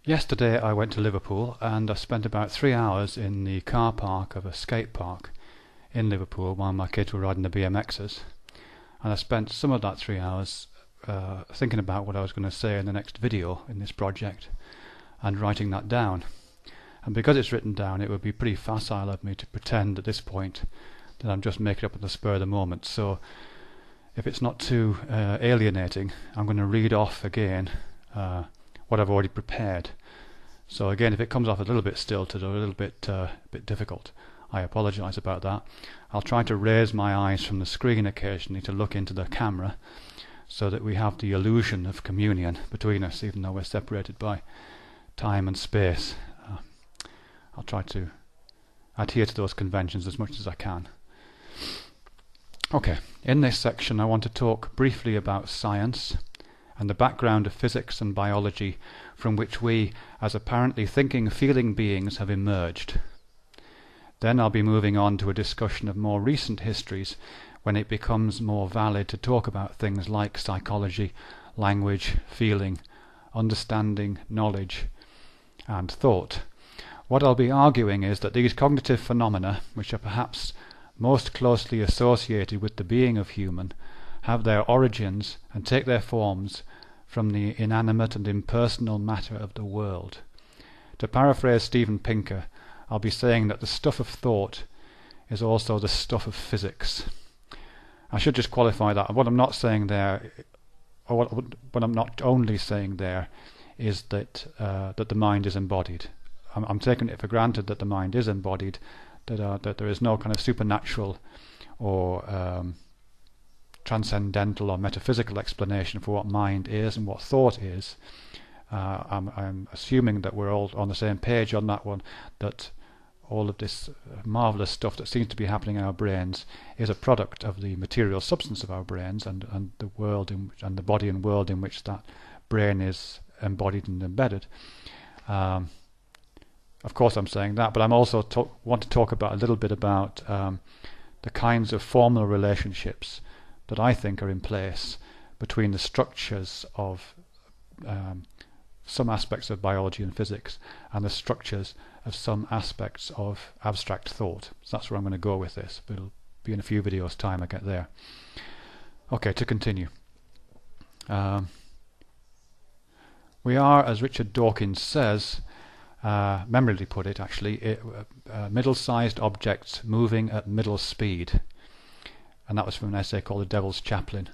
Yesterday I went to Liverpool and I spent about 3 hours in the car park of a skate park in Liverpool while my kids were riding the BMXs. And I spent some of that 3 hours thinking about what I was going to say in the next video in this project and writing that down. And because it's written down, it would be pretty facile of me to pretend at this point that I'm just making up at the spur of the moment. So if it's not too alienating, I'm going to read off again what I've already prepared. So again, if it comes off a little bit stilted or a little bit difficult, I apologise about that. I'll try to raise my eyes from the screen occasionally to look into the camera so that we have the illusion of communion between us, even though we're separated by time and space. I'll try to adhere to those conventions as much as I can. Okay, in this section I want to talk briefly about science and the background of physics and biology from which we, as apparently thinking, feeling beings, have emerged. Then I'll be moving on to a discussion of more recent histories when it becomes more valid to talk about things like psychology, language, feeling, understanding, knowledge, and thought. What I'll be arguing is that these cognitive phenomena, which are perhaps most closely associated with the being of human, have their origins and take their forms from the inanimate and impersonal matter of the world. To paraphrase Steven Pinker, I'll be saying that the stuff of thought is also the stuff of physics. I should just qualify that. What I'm not saying there, or what I'm not only saying there, is that that the mind is embodied. I'm taking it for granted that the mind is embodied, that there is no kind of supernatural or transcendental or metaphysical explanation for what mind is and what thought is. I'm assuming that we're all on the same page on that one, that all of this marvellous stuff that seems to be happening in our brains is a product of the material substance of our brains and the world and the body and world in which that brain is embodied and embedded. Of course I'm saying that, but I'm also want to talk about a little bit about the kinds of formal relationships that I think are in place between the structures of some aspects of biology and physics and the structures of some aspects of abstract thought. So that's where I'm going to go with this, but it'll be in a few videos' time I get there. Okay, to continue. We are, as Richard Dawkins says, memorably put it actually, middle-sized objects moving at middle speed. And that was from an essay called The Devil's Chaplain.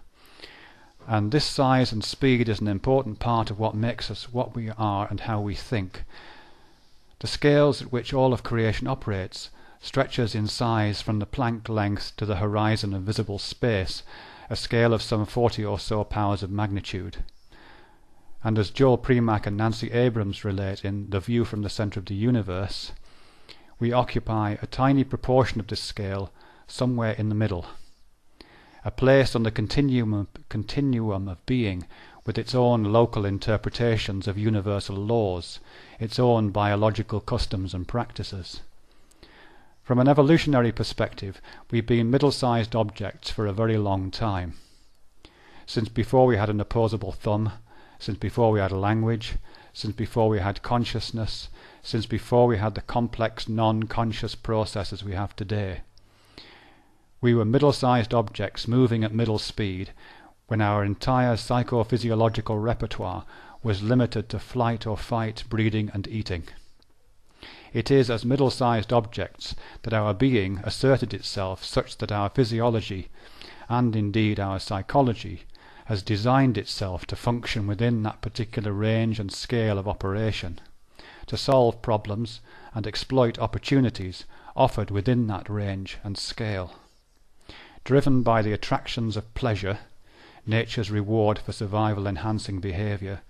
And this size and speed is an important part of what makes us what we are and how we think. The scales at which all of creation operates stretches in size from the Planck length to the horizon of visible space, a scale of some 40 or so powers of magnitude. And as Joel Primack and Nancy Abrams relate in The View from the Centre of the Universe, we occupy a tiny proportion of this scale somewhere in the middle, a place on the continuum of being with its own local interpretations of universal laws, its own biological customs and practices. From an evolutionary perspective, we've been middle-sized objects for a very long time. Since before we had an opposable thumb, since before we had a language, since before we had consciousness, since before we had the complex non-conscious processes we have today. We were middle-sized objects moving at middle speed when our entire psychophysiological repertoire was limited to flight or fight, breeding and eating. It is as middle-sized objects that our being asserted itself such that our physiology, and indeed our psychology, has designed itself to function within that particular range and scale of operation, to solve problems and exploit opportunities offered within that range and scale. Driven by the attractions of pleasure, nature's reward for survival-enhancing behaviour,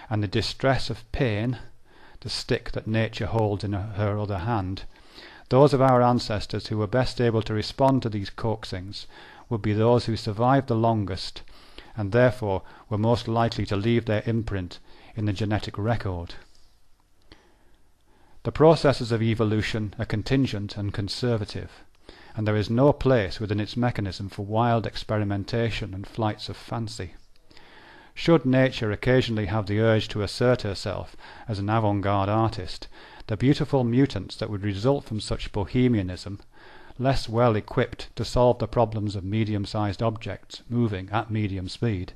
and the distress of pain, the stick that nature holds in her other hand, those of our ancestors who were best able to respond to these coaxings would be those who survived the longest, and therefore were most likely to leave their imprint in the genetic record. The processes of evolution are contingent and conservative, and there is no place within its mechanism for wild experimentation and flights of fancy. Should nature occasionally have the urge to assert herself as an avant-garde artist, the beautiful mutants that would result from such bohemianism, less well equipped to solve the problems of medium-sized objects moving at medium speed,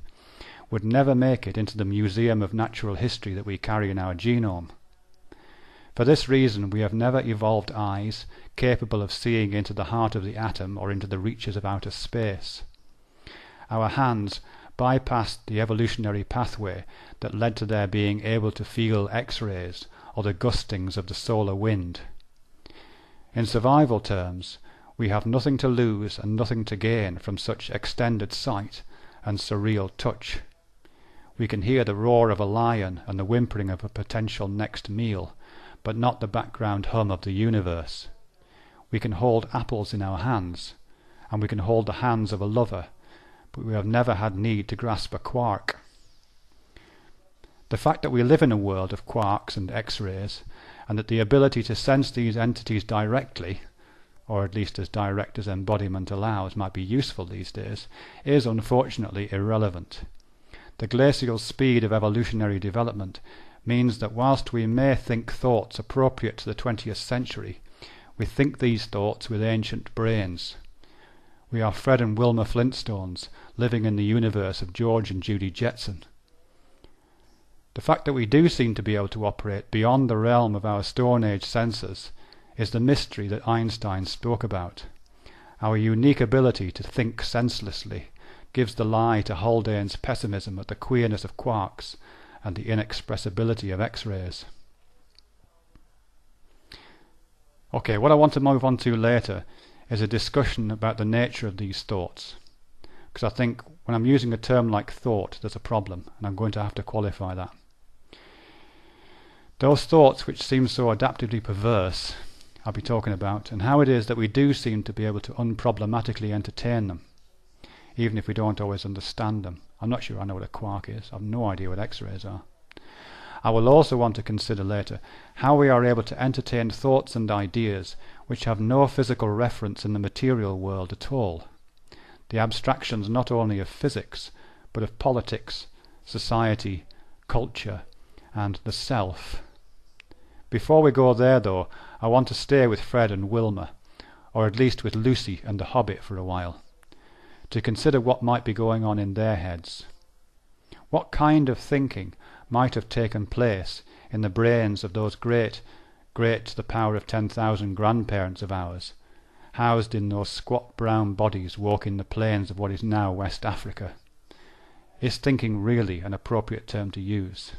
would never make it into the museum of natural history that we carry in our genome. For this reason, we have never evolved eyes capable of seeing into the heart of the atom or into the reaches of outer space. Our hands bypassed the evolutionary pathway that led to their being able to feel X-rays or the gustings of the solar wind. In survival terms, we have nothing to lose and nothing to gain from such extended sight and surreal touch. We can hear the roar of a lion and the whimpering of a potential next meal, but not the background hum of the universe. We can hold apples in our hands, and we can hold the hands of a lover, but we have never had need to grasp a quark. The fact that we live in a world of quarks and X-rays, and that the ability to sense these entities directly, or at least as direct as embodiment allows, might be useful these days, is unfortunately irrelevant. The glacial speed of evolutionary development means that whilst we may think thoughts appropriate to the 20th century, we think these thoughts with ancient brains. We are Fred and Wilma Flintstones living in the universe of George and Judy Jetson. The fact that we do seem to be able to operate beyond the realm of our Stone Age senses is the mystery that Einstein spoke about. Our unique ability to think senselessly gives the lie to Haldane's pessimism at the queerness of quarks and the inexpressibility of X-rays. Okay, what I want to move on to later is a discussion about the nature of these thoughts, because I think when I'm using a term like thought, there's a problem, and I'm going to have to qualify that. Those thoughts which seem so adaptively perverse, I'll be talking about, and how it is that we do seem to be able to unproblematically entertain them, even if we don't always understand them. I'm not sure I know what a quark is. I've no idea what X-rays are. I will also want to consider later how we are able to entertain thoughts and ideas which have no physical reference in the material world at all. The abstractions not only of physics, but of politics, society, culture, and the self. Before we go there, though, I want to stay with Fred and Wilma, or at least with Lucy and the Hobbit for a while, to consider what might be going on in their heads. What kind of thinking might have taken place in the brains of those great to the power of 10,000 grandparents of ours, housed in those squat brown bodies walking the plains of what is now West Africa? Is thinking really an appropriate term to use?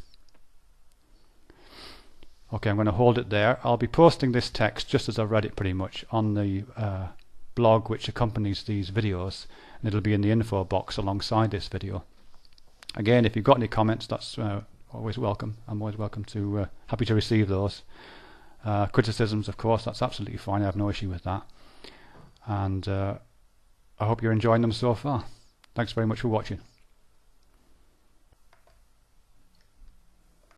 Okay, I'm going to hold it there. I'll be posting this text just as I've read it pretty much on the blog which accompanies these videos, and it'll be in the info box alongside this video. Again, if you've got any comments, that's always welcome. I'm always welcome to happy to receive those. Criticisms, of course, that's absolutely fine. I have no issue with that. And I hope you're enjoying them so far. Thanks very much for watching.